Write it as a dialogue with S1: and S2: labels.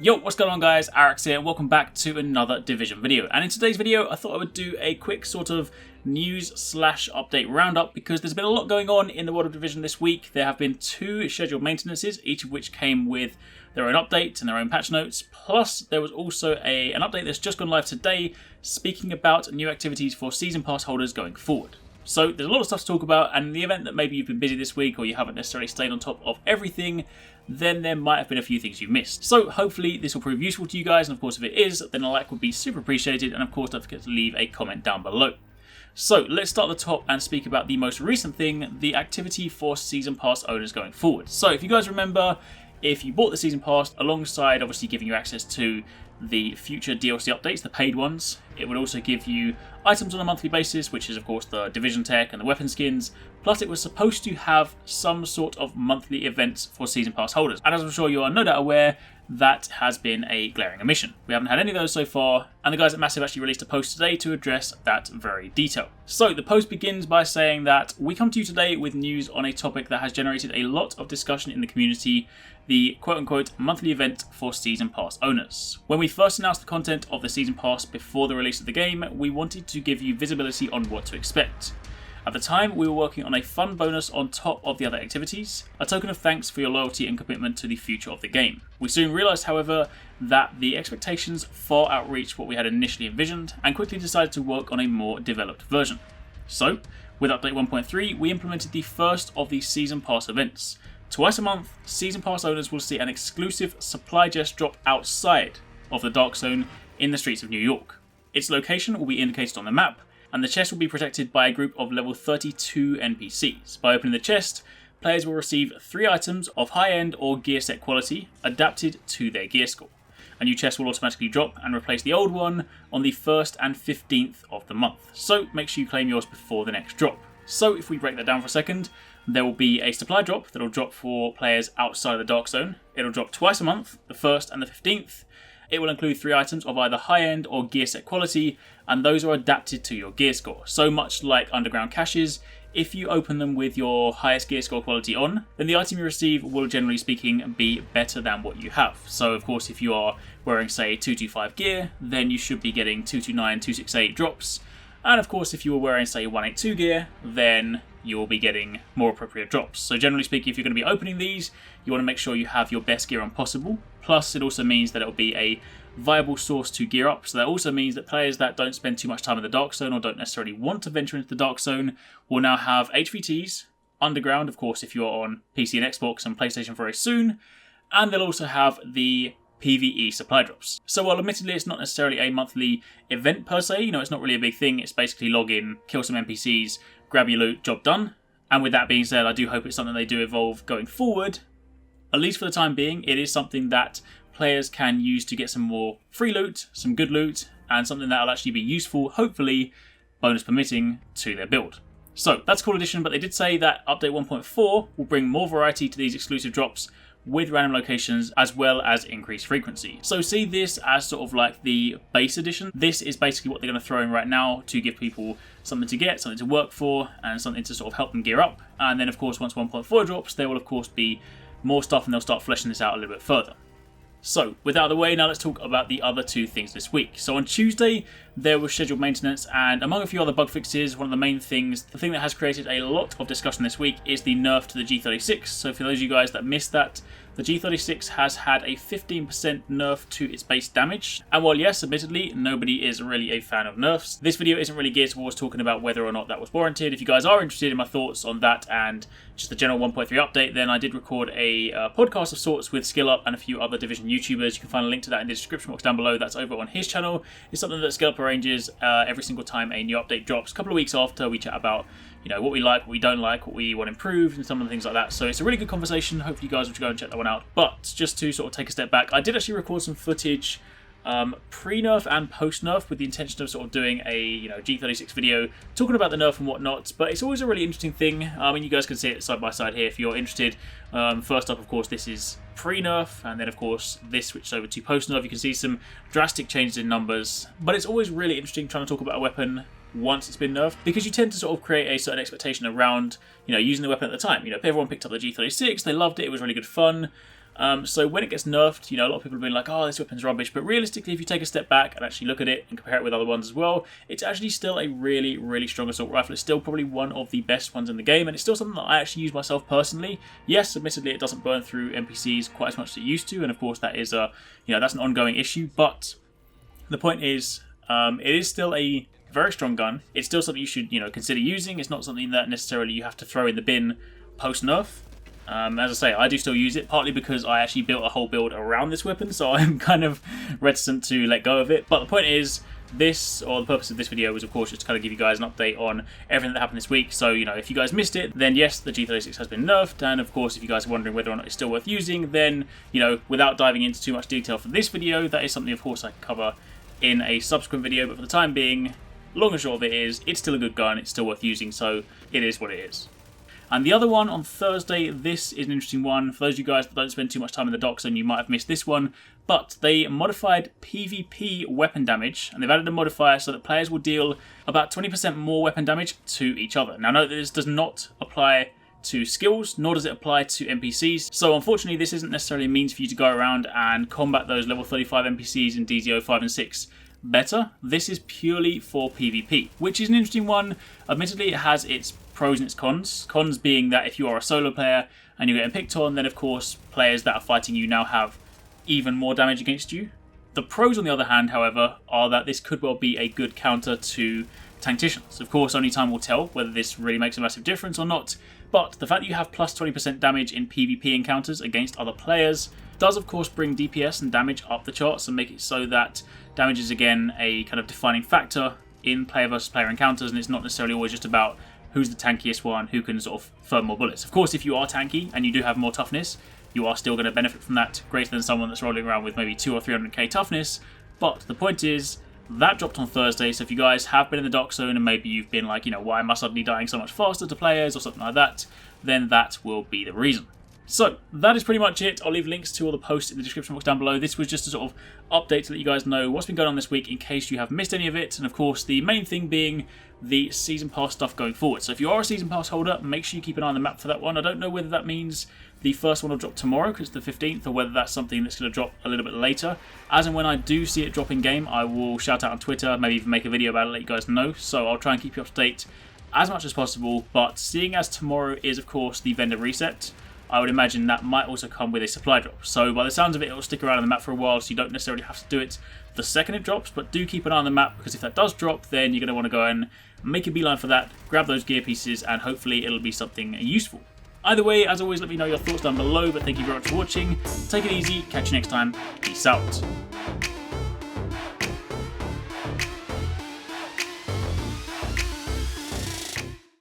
S1: Yo, what's going on guys, Arekkz here, welcome back to another Division video. And in today's video, I thought I would do a quick sort of news/update roundup because there's been a lot going on in the world of Division this week. There have been 2 scheduled maintenances, each of which came with their own update and their own patch notes. Plus, there was also an update that's just gone live today, speaking about new activities for Season Pass holders going forward. So there's a lot of stuff to talk about, and in the event that maybe you've been busy this week or you haven't necessarily stayed on top of everything, then there might have been a few things you missed. So hopefully this will prove useful to you guys, and of course if it is, then a like would be super appreciated, and of course don't forget to leave a comment down below. So let's start at the top and speak about the most recent thing, the activity for Season Pass owners going forward. So if you guys remember, if you bought the Season Pass, alongside obviously giving you access to the future DLC updates, the paid ones, it would also give you items on a monthly basis, which is of course the Division tech and the weapon skins, plus it was supposed to have some sort of monthly events for Season Pass holders. And as I'm sure you are no doubt aware, that has been a glaring omission. We haven't had any of those so far, and the guys at Massive actually released a post today to address that very detail. So the post begins by saying that we come to you today with news on a topic that has generated a lot of discussion in the community, the quote-unquote monthly event for Season Pass owners. When we first announced the content of the Season Pass before the release of the game, we wanted to give you visibility on what to expect. At the time, we were working on a fun bonus on top of the other activities, a token of thanks for your loyalty and commitment to the future of the game. We soon realised, however, that the expectations far outreached what we had initially envisioned, and quickly decided to work on a more developed version. So, with Update 1.3, we implemented the first of the Season Pass events. Twice a month, Season Pass owners will see an exclusive supply chest drop outside of the Dark Zone in the streets of New York. Its location will be indicated on the map, and the chest will be protected by a group of level 32 NPCs. By opening the chest, players will receive 3 items of high-end or gear set quality adapted to their gear score. A new chest will automatically drop and replace the old one on the 1st and 15th of the month, so make sure you claim yours before the next drop. So if we break that down for a second, there will be a supply drop that will drop for players outside the Dark Zone. It'll drop twice a month, the 1st and the 15th. It will include 3 items of either high-end or gear set quality, and those are adapted to your gear score. So much like underground caches, if you open them with your highest gear score quality on, then the item you receive will, generally speaking, be better than what you have. So of course, if you are wearing, say, 225 gear, then you should be getting 229, 268 drops. And of course, if you were wearing, say, 182 gear, then you'll be getting more appropriate drops. So generally speaking, if you're going to be opening these, you want to make sure you have your best gear on possible. Plus, it also means that it'll be a viable source to gear up. So that also means that players that don't spend too much time in the Dark Zone or don't necessarily want to venture into the Dark Zone will now have HPTs, Underground, of course, if you're on PC and Xbox and PlayStation very soon, and they'll also have the PvE supply drops. So while admittedly it's not necessarily a monthly event per se, it's not really a big thing, it's basically log in, kill some NPCs, grab your loot, job done. And with that being said, I do hope it's something they do evolve going forward. At least for the time being, it is something that players can use to get some more free loot, some good loot, and something that will actually be useful, hopefully, bonus permitting, to their build. So that's Cool Edition, but they did say that Update 1.4 will bring more variety to these exclusive drops with random locations as well as increased frequency. So see this as sort of like the base edition. This is basically what they're going to throw in right now to give people something to get, something to work for, and something to sort of help them gear up. And then of course once 1.4 drops, there will of course be more stuff and they'll start fleshing this out a little bit further. So, with that out of the way, now let's talk about the other 2 things this week. So on Tuesday, there was scheduled maintenance, and among a few other bug fixes, one of the main things, the thing that has created a lot of discussion this week is the nerf to the G36. So for those of you guys that missed that, the G36 has had a 15% nerf to its base damage. And while yes, admittedly, nobody is really a fan of nerfs, this video isn't really geared towards talking about whether or not that was warranted. If you guys are interested in my thoughts on that and just the general 1.3 update, then I did record a podcast of sorts with SkillUp and a few other Division YouTubers. You can find a link to that in the description box down below. That's over on his channel. It's something that SkillUp arranges every single time a new update drops. A couple of weeks after, we chat about what we like, what we don't like, what we want improved, and some of the things like that. So it's a really good conversation. Hopefully you guys will go and check that one out. But just to sort of take a step back, I did actually record some footage pre-nerf and post-nerf with the intention of sort of doing a G36 video talking about the nerf and whatnot. But it's always a really interesting thing. I mean, you guys can see it side by side here if you're interested. First up, of course, this is pre-nerf, and then of course this switched over to post-nerf. You can see some drastic changes in numbers, but it's always really interesting trying to talk about a weapon once it's been nerfed, because you tend to sort of create a certain expectation around using the weapon at the time. Everyone picked up the G36, they loved it, it was really good fun. So when it gets nerfed, you know, a lot of people have been like, oh, this weapon's rubbish. But realistically, if you take a step back and actually look at it and compare it with other ones as well, it's actually still a really, really strong assault rifle. It's still probably one of the best ones in the game, and it's still something that I actually use myself personally. Yes, admittedly, it doesn't burn through NPCs quite as much as it used to, and of course that is that's an ongoing issue. But the point is, it is still a very strong gun. It's still something you should, consider using. It's not something that necessarily you have to throw in the bin post-nerf. As I say, I do still use it, partly because I actually built a whole build around this weapon, so I'm kind of reticent to let go of it. But the point is, the purpose of this video was, of course, just to kind of give you guys an update on everything that happened this week. So, if you guys missed it, then yes, the G36 has been nerfed, and of course, if you guys are wondering whether or not it's still worth using, then, without diving into too much detail for this video, that is something, of course, I can cover in a subsequent video. But for the time being, long and short of it is, it's still a good gun, it's still worth using, so it is what it is. And the other one on Thursday, this is an interesting one. For those of you guys that don't spend too much time in the dock zone, you might have missed this one. But they modified PvP weapon damage, and they've added a modifier so that players will deal about 20% more weapon damage to each other. Now, note that this does not apply to skills, nor does it apply to NPCs. So unfortunately, this isn't necessarily a means for you to go around and combat those level 35 NPCs in DZO 5 and 6 better. This is purely for PvP, which is an interesting one. Admittedly, it has its pros and its cons. Cons being that if you are a solo player and you're getting picked on, then of course players that are fighting you now have even more damage against you. The pros, on the other hand, however, are that this could well be a good counter to tacticians. Of course, only time will tell whether this really makes a massive difference or not, but the fact that you have plus 20% damage in PvP encounters against other players does of course bring DPS and damage up the charts and make it so that damage is again a kind of defining factor in player versus player encounters, and it's not necessarily always just about who's the tankiest one, who can sort of throw more bullets. Of course, if you are tanky and you do have more toughness, you are still going to benefit from that greater than someone that's rolling around with maybe 200 or 300k toughness. But the point is, that dropped on Thursday, so if you guys have been in the dock zone and maybe you've been like, why am I suddenly dying so much faster to players or something like that, then that will be the reason. So, that is pretty much it. I'll leave links to all the posts in the description box down below. This was just a sort of update to let you guys know what's been going on this week in case you have missed any of it. And of course, the main thing being the Season Pass stuff going forward. So if you are a Season Pass holder, make sure you keep an eye on the map for that one. I don't know whether that means the first one will drop tomorrow because it's the 15th, or whether that's something that's going to drop a little bit later. As and when I do see it drop in game, I will shout out on Twitter, maybe even make a video about it, let you guys know. So I'll try and keep you up to date as much as possible. But seeing as tomorrow is, of course, the vendor reset, I would imagine that might also come with a supply drop. So by the sounds of it, it will stick around on the map for a while, so you don't necessarily have to do it the second it drops, but do keep an eye on the map, because if that does drop, then you're going to want to go and make a beeline for that, grab those gear pieces, and hopefully it'll be something useful. Either way, as always, let me know your thoughts down below, but thank you very much for watching. Take it easy, catch you next time, peace out.